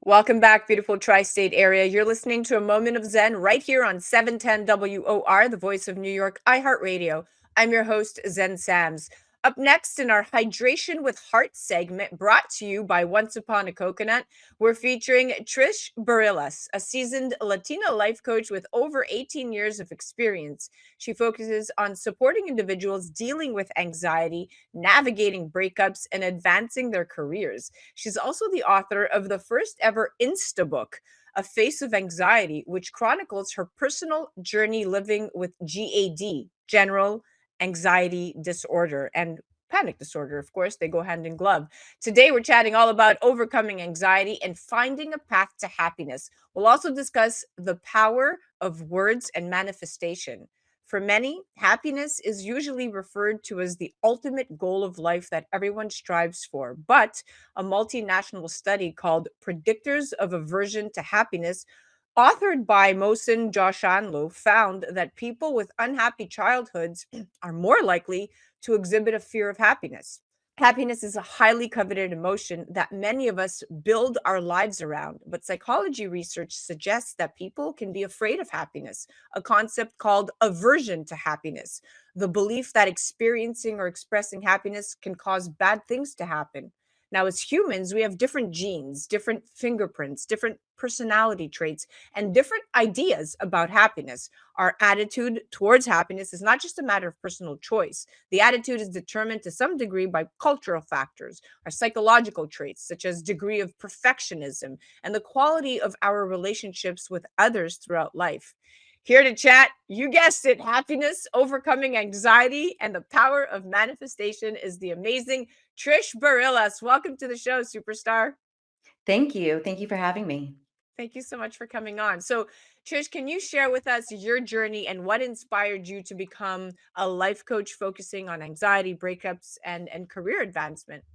Welcome back, beautiful tri state area. You're listening to a moment of Zen right here on 710 WOR, the voice of New York, iHeartRadio. I'm your host, Zen Sams. Up next in our Hydration with Heart segment, brought to you by Once Upon a Coconut, we're featuring Trish Barillas, a seasoned Latina life coach with over 18 years of experience. She focuses on supporting individuals dealing with anxiety, navigating breakups, and advancing their careers. She's also the author of the first ever Instabook, A Face of Anxiety, which chronicles her personal journey living with GAD, general anxiety disorder, and panic disorder. Of course, they go hand in glove. Today, we're chatting all about overcoming anxiety and finding a path to happiness. We'll also discuss the power of words and manifestation. For many, happiness is usually referred to as the ultimate goal of life that everyone strives for. But a multinational study called Predictors of Aversion to Happiness, authored by Mohsen Joshanlo, found that people with unhappy childhoods are more likely to exhibit a fear of happiness. Happiness is a highly coveted emotion that many of us build our lives around, but psychology research suggests that people can be afraid of happiness, a concept called aversion to happiness, the belief that experiencing or expressing happiness can cause bad things to happen. Now, as humans, we have different genes, different fingerprints, different personality traits, and different ideas about happiness. Our attitude towards happiness is not just a matter of personal choice. The attitude is determined to some degree by cultural factors, our psychological traits, such as degree of perfectionism, and the quality of our relationships with others throughout life. Here to chat, you guessed it, happiness, overcoming anxiety, and the power of manifestation is the amazing Trish Barillas. Welcome to the show, superstar. Thank you. Thank you for having me. Thank you so much for coming on. So, Trish, can you share with us your journey and what inspired you to become a life coach focusing on anxiety, breakups, and career advancement?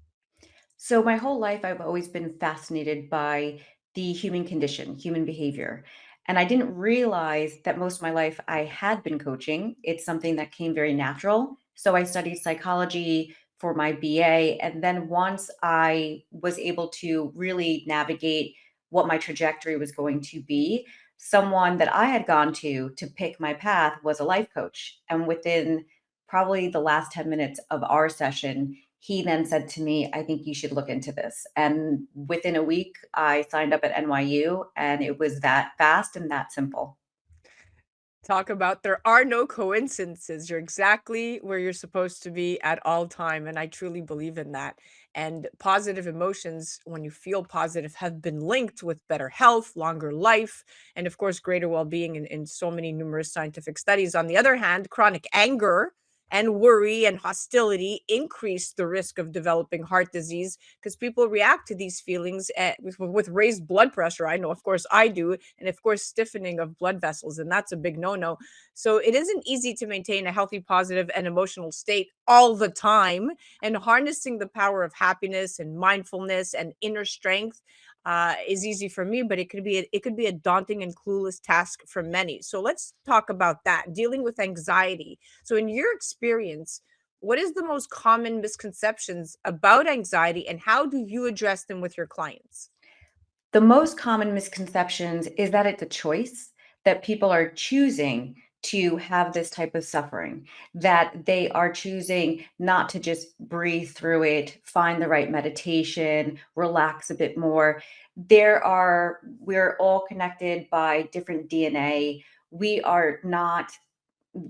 So, my whole life, I've always been fascinated by the human condition, human behavior. And I didn't realize that most of my life I had been coaching. It's something that came very natural. So, I studied psychology for my BA. And then once I was able to really navigate what my trajectory was going to be, someone that I had gone to pick my path was a life coach. And within probably the last 10 minutes of our session, he then said to me, I think you should look into this. And within a week, I signed up at NYU, and it was that fast and that simple. Talk about there are no coincidences. You're exactly where you're supposed to be at all time, and I truly believe in that. And positive emotions, when you feel positive, have been linked with better health, longer life, and of course, greater well-being in so many numerous scientific studies. On the other hand, chronic anger and worry and hostility increase the risk of developing heart disease because people react to these feelings with raised blood pressure. I know, of course, I do. And of course, stiffening of blood vessels. And that's a big no no. So it isn't easy to maintain a healthy, positive, and emotional state all the time. And harnessing the power of happiness and mindfulness and inner strength is easy for me, but it could be a daunting and clueless task for many. So let's talk about that. Dealing with anxiety. So, in your experience, what is the most common misconceptions about anxiety and how do you address them with your clients? The most common misconceptions is that it's a choice, that people are choosing to have this type of suffering, that they are choosing not to just breathe through it, find the right meditation, relax a bit more. We're all connected by different DNA. We are not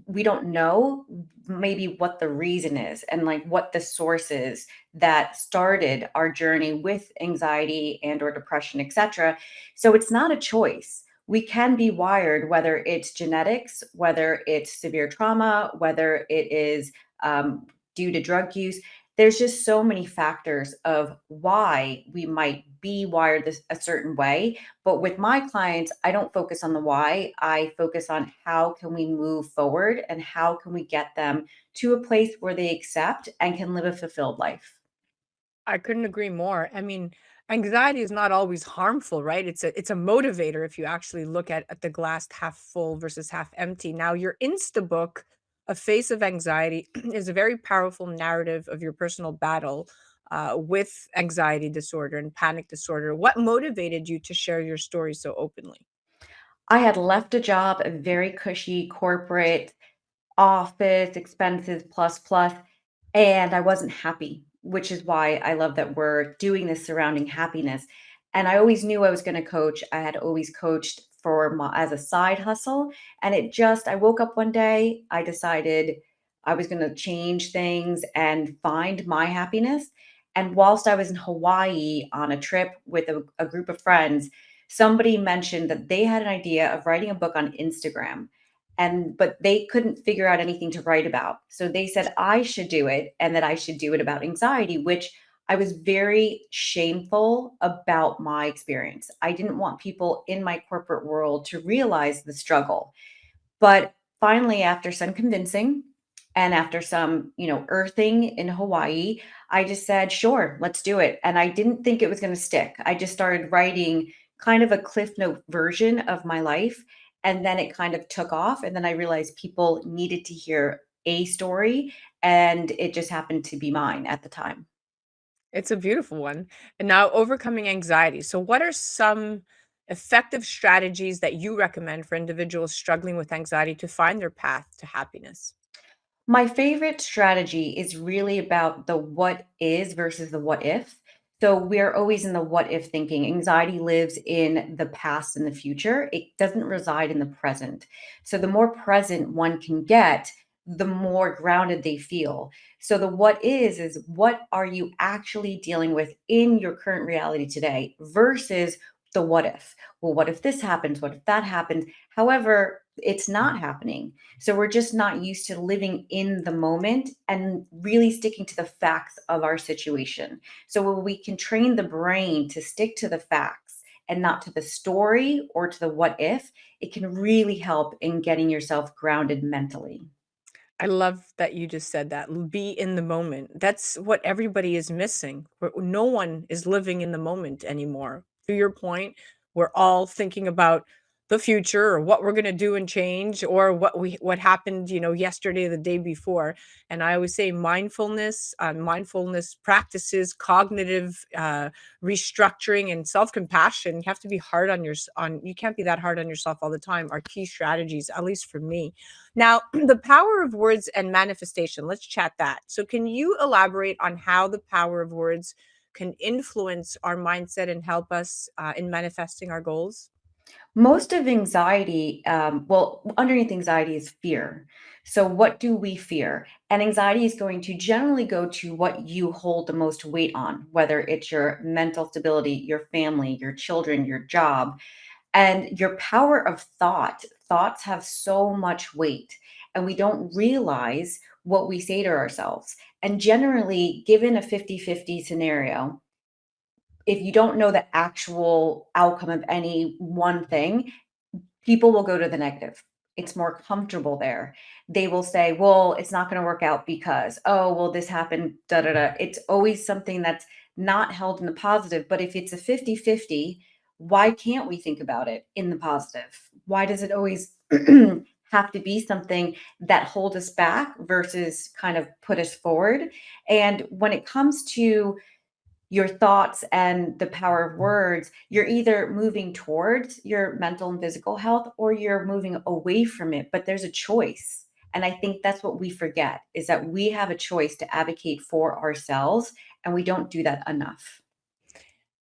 we don't know maybe what the reason is and like what the source is that started our journey with anxiety and or depression, etc. So it's not a choice. We can be wired, whether it's genetics, whether it's severe trauma, whether it is due to drug use. There's just so many factors of why we might be wired a certain way. But with my clients, I don't focus on the why. I focus on how can we move forward and how can we get them to a place where they accept and can live a fulfilled life. I couldn't agree more. I mean, anxiety is not always harmful, right? It's a motivator if you actually look at the glass half full versus half empty. Now, your Insta book, A Face of Anxiety, is a very powerful narrative of your personal battle. with anxiety disorder and panic disorder. What motivated you to share your story so openly? I had left a job, a very cushy corporate office, expenses plus plus, and I wasn't happy, which is why I love that we're doing this surrounding happiness. And I always knew I was going to coach. I had always coached for my, as a side hustle, and it just I woke up one day, I decided I was going to change things and find my happiness. And whilst I was in Hawaii on a trip with a group of friends, somebody mentioned that they had an idea of writing a book on Instagram, and but they couldn't figure out anything to write about. So they said I should do it and that I should do it about anxiety, which I was very shameful about my experience. I didn't want people in my corporate world to realize the struggle. But finally, after some convincing and after some, earthing in Hawaii, I just said, sure, let's do it. And I didn't think it was going to stick. I just started writing kind of a Cliff Note version of my life. And then it kind of took off. And then I realized people needed to hear a story. And it just happened to be mine at the time. It's a beautiful one. And now, overcoming anxiety. So, what are some effective strategies that you recommend for individuals struggling with anxiety to find their path to happiness? My favorite strategy is really about the what is versus the what if. So we're always in the what if thinking. Anxiety lives in the past and the future. It doesn't reside in the present. So the more present one can get, the more grounded they feel. So the what is what are you actually dealing with in your current reality today versus the what if. Well, what if this happens? What if that happens? However, it's not happening. So we're just not used to living in the moment and really sticking to the facts of our situation. So when we can train the brain to stick to the facts and not to the story or to the what if, it can really help in getting yourself grounded mentally. I love that you just said that. Be in the moment. That's what everybody is missing. No one is living in the moment anymore. To your point, we're all thinking about the future or what we're going to do and change or what happened, yesterday, the day before. And I always say mindfulness practices, cognitive restructuring, and self compassion. You have to be hard on your on. You can't be that hard on yourself all the time. Are key strategies, at least for me. Now, the power of words and manifestation, let's chat that. So, can you elaborate on how the power of words can influence our mindset and help us in manifesting our goals? Most of anxiety, well, underneath anxiety is fear. So, what do we fear? And anxiety is going to generally go to what you hold the most weight on, whether it's your mental stability, your family, your children, your job, and your power of thought. Thoughts have so much weight, and we don't realize what we say to ourselves. And generally, given a 50-50 scenario, if you don't know the actual outcome of any one thing, people will go to the negative. It's more comfortable there. They will say, well, it's not going to work out because, oh, well, this happened, da da da. It's always something that's not held in the positive. But if it's a 50-50, why can't we think about it in the positive? Why does it always have to be something that holds us back versus kind of put us forward? And when it comes to your thoughts and the power of words, you're either moving towards your mental and physical health or you're moving away from it, but there's a choice. And I think that's what we forget is that we have a choice to advocate for ourselves, and we don't do that enough.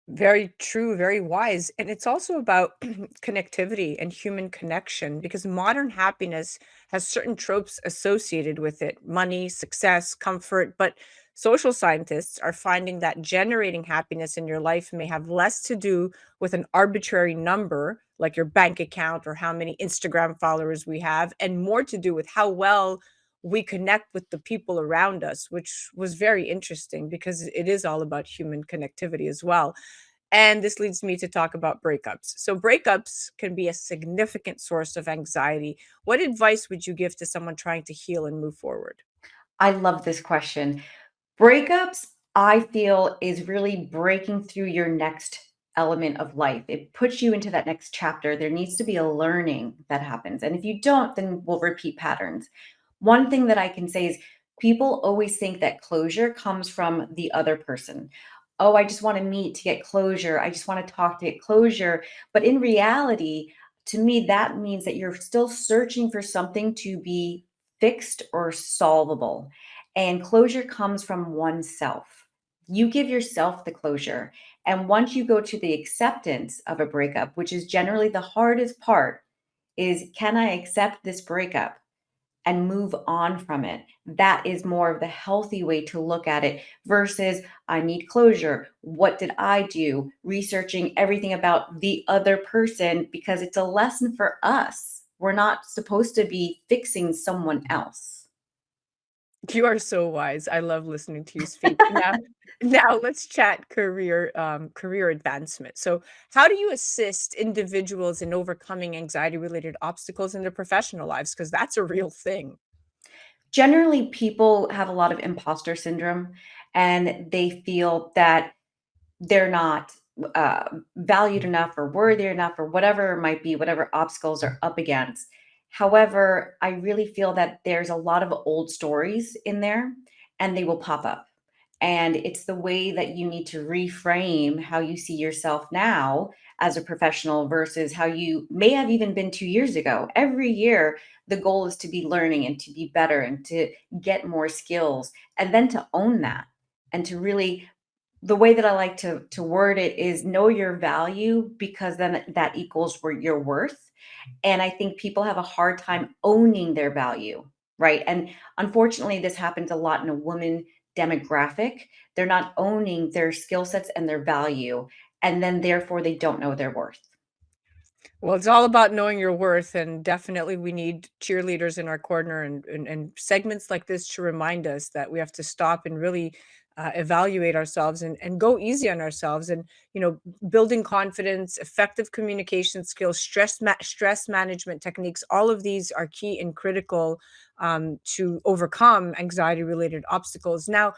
Very true, very wise. And it's also about connectivity and human connection because modern happiness has certain tropes associated with it: money, success, comfort. But social scientists are finding that generating happiness in your life may have less to do with an arbitrary number like your bank account or how many Instagram followers we have, and more to do with how well we connect with the people around us, which was very interesting because it is all about human connectivity as well. And this leads me to talk about breakups. So, breakups can be a significant source of anxiety. What advice would you give to someone trying to heal and move forward? I love this question. Breakups, I feel, is really breaking through your next element of life. It puts you into that next chapter. There needs to be a learning that happens. And if you don't, then we'll repeat patterns. One thing that I can say is People always think that closure comes from the other person. Oh, I just want to meet to get closure. I just want to talk to get closure. But in reality, to me, that means that you're still searching for something to be fixed or solvable. And closure comes from oneself. You give yourself the closure. And once you go to the acceptance of a breakup, which is generally the hardest part, is can I accept this breakup and move on from it? That is more of the healthy way to look at it versus I need closure. What did I do? Researching everything about the other person because it's a lesson for us. We're not supposed to be fixing someone else. You are so wise. I love listening to you speak. Now let's chat career advancement. So, how do you assist individuals in overcoming anxiety-related obstacles in their professional lives? Because that's a real thing. Generally, people have a lot of imposter syndrome and they feel that they're not valued enough or worthy enough or whatever it might be, whatever obstacles are up against. However, I really feel that there's a lot of old stories in there and they will pop up. And it's the way that you need to reframe how you see yourself now as a professional versus how you may have even been 2 years ago. Every year, the goal is to be learning and to be better and to get more skills and then to own that and to really the way that I like to word it is know your value because then that equals where your worth. And I think people have a hard time owning their value, right? And unfortunately, this happens a lot in a woman demographic. They're not owning their skill sets and their value, and then therefore they don't know their worth. Well, it's all about knowing your worth, and definitely we need cheerleaders in our corner and segments like this to remind us that we have to stop and really evaluate ourselves and go easy on ourselves. And building confidence, effective communication skills, stress management techniques. All of these are key and critical to overcome anxiety related obstacles. Now,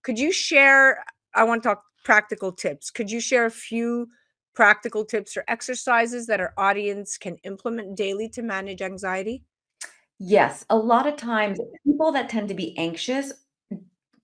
could you share? I want to talk practical tips. Could you share a few practical tips or exercises that our audience can implement daily to manage anxiety? Yes, a lot of times people that tend to be anxious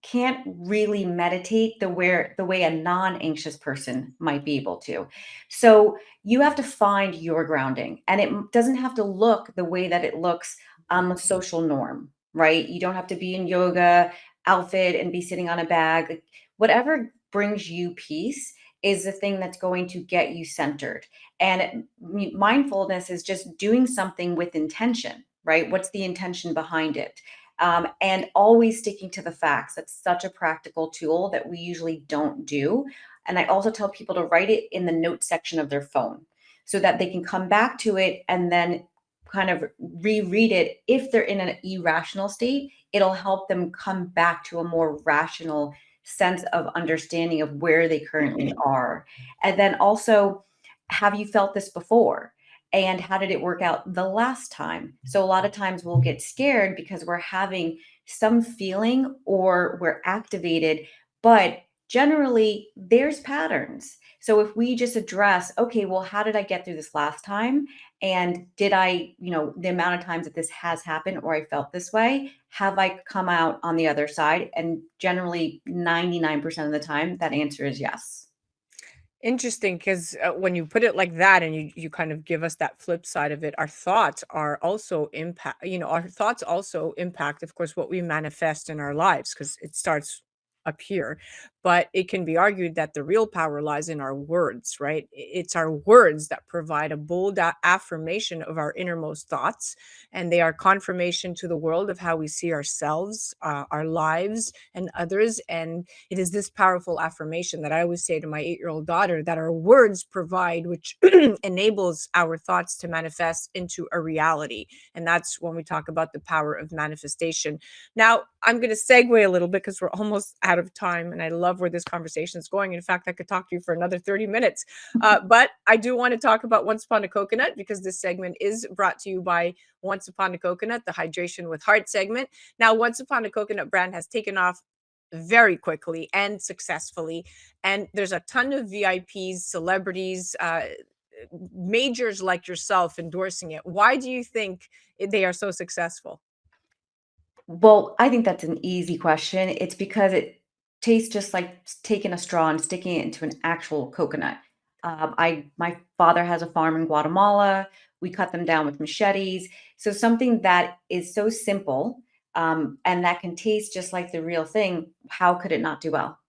can't really meditate the way a non-anxious person might be able to. So you have to find your grounding, and doesn't have to look the way that it looks on the social norm, right? You don't have to be in yoga outfit and be sitting on a bag. Like, whatever brings you peace is the thing that's going to get you centered. And mindfulness is just doing something with intention, right? What's the intention behind it? And always sticking to the facts. That's such a practical tool that we usually don't do. And I also tell people to write it in the notes section of their phone so that they can come back to it and then kind of reread it. If they're in an irrational state, it'll help them come back to a more rational sense of understanding of where they currently are. And then also, have you felt this before? And how did it work out the last time? So a lot of times we'll get scared because we're having some feeling or we're activated, but generally there's patterns. So if we just address, okay, well, how did I get through this last time? And did I, the amount of times that this has happened or I felt this way, have I come out on the other side? And generally 99% of the time, that answer is yes. Interesting, because when you put it like that, and you kind of give us that flip side of it, our thoughts are also impact. Our thoughts also impact, of course, what we manifest in our lives, because it starts up here. But it can be argued that the real power lies in our words, right? It's our words that provide a bold affirmation of our innermost thoughts, and they are confirmation to the world of how we see ourselves, our lives, and others. And it is this powerful affirmation that I always say to my 8-year-old daughter, that our words provide, which enables our thoughts to manifest into a reality. And that's when we talk about the power of manifestation. Now, I'm going to segue a little bit because we're almost out of time, and I love where this conversation is going. In fact, I could talk to you for another 30 minutes. But I do want to talk about Once Upon a Coconut, because this segment is brought to you by Once Upon a Coconut, the Hydration with Heart segment. Now, Once Upon a Coconut brand has taken off very quickly and successfully. And there's a ton of VIPs, celebrities, majors like yourself endorsing it. Why do you think they are so successful? Well, I think that's an easy question. It's because it tastes just like taking a straw and sticking it into an actual coconut. My father has a farm in Guatemala. We cut them down with machetes. So something that is so simple, and that can taste just like the real thing. How could it not do well,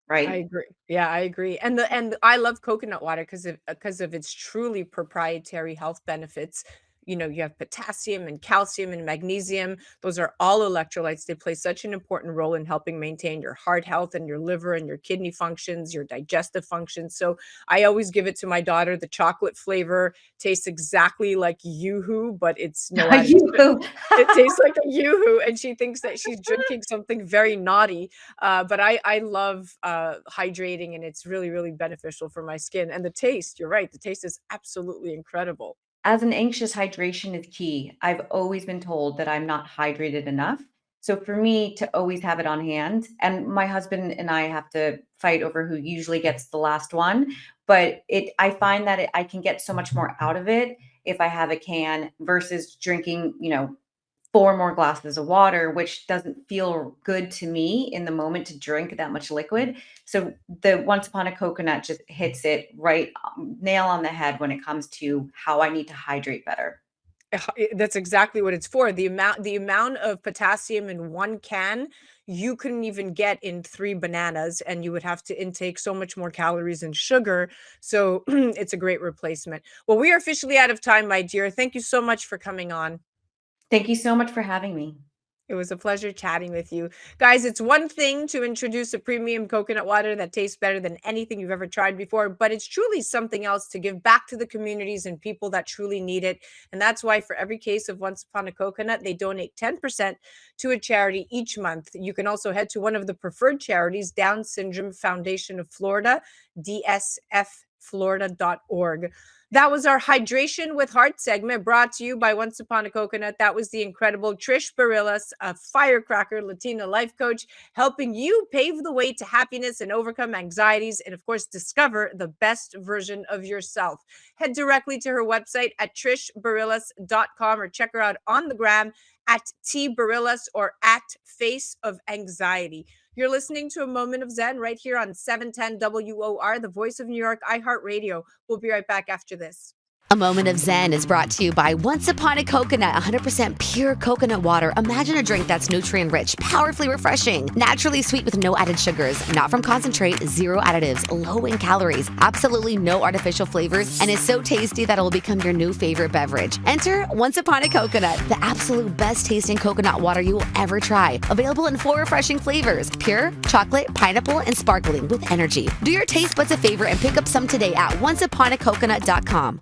I right? agree. Yeah, I agree. And I love coconut water because of its truly proprietary health benefits. You know, you have potassium and calcium and magnesium. Those are all electrolytes. They play such an important role in helping maintain your heart health and your liver and your kidney functions, your digestive functions. So I always give it to my daughter. The chocolate flavor tastes exactly like Yoo-hoo, but it's no added You. it tastes like a Yoo-hoo, and she thinks that she's drinking something very naughty. But I love hydrating, and it's really, really beneficial for my skin. And the taste, you're right, the taste is absolutely incredible. As an anxious, hydration is key. I've always been told that I'm not hydrated enough. So for me to always have it on hand, and my husband and I have to fight over who usually gets the last one, but I find that I can get so much more out of it if I have a can versus drinking, 4 more glasses of water, which doesn't feel good to me in the moment to drink that much liquid. So the Once Upon a Coconut just hits it right, nail on the head when it comes to how I need to hydrate better. That's exactly what it's for. The amount of potassium in 1 can, you couldn't even get in 3 bananas, and you would have to intake so much more calories and sugar. So it's a great replacement. Well, we are officially out of time, my dear. Thank you so much for coming on. Thank you so much for having me. It was a pleasure chatting with you. Guys, it's one thing to introduce a premium coconut water that tastes better than anything you've ever tried before, but it's truly something else to give back to the communities and people that truly need it. And that's why for every case of Once Upon a Coconut, they donate 10% to a charity each month. You can also head to one of the preferred charities, Down Syndrome Foundation of Florida, dsfflorida.org. That was our Hydration with Heart segment brought to you by Once Upon a Coconut. That was the incredible Trish Barillas, a firecracker Latina life coach, helping you pave the way to happiness and overcome anxieties and, of course, discover the best version of yourself. Head directly to her website at trishbarillas.com or check her out on the gram at tbarillas or at Face of Anxiety. You're listening to a moment of Zen right here on 710 WOR, the voice of New York, iHeartRadio. We'll be right back after this. A Moment of Zen is brought to you by Once Upon a Coconut, 100% pure coconut water. Imagine a drink that's nutrient rich, powerfully refreshing, naturally sweet with no added sugars, not from concentrate, zero additives, low in calories, absolutely no artificial flavors, and is so tasty that it will become your new favorite beverage. Enter Once Upon a Coconut, the absolute best tasting coconut water you will ever try. Available in 4 refreshing flavors: pure, chocolate, pineapple, and sparkling with energy. Do your taste buds a favor and pick up some today at onceuponacoconut.com.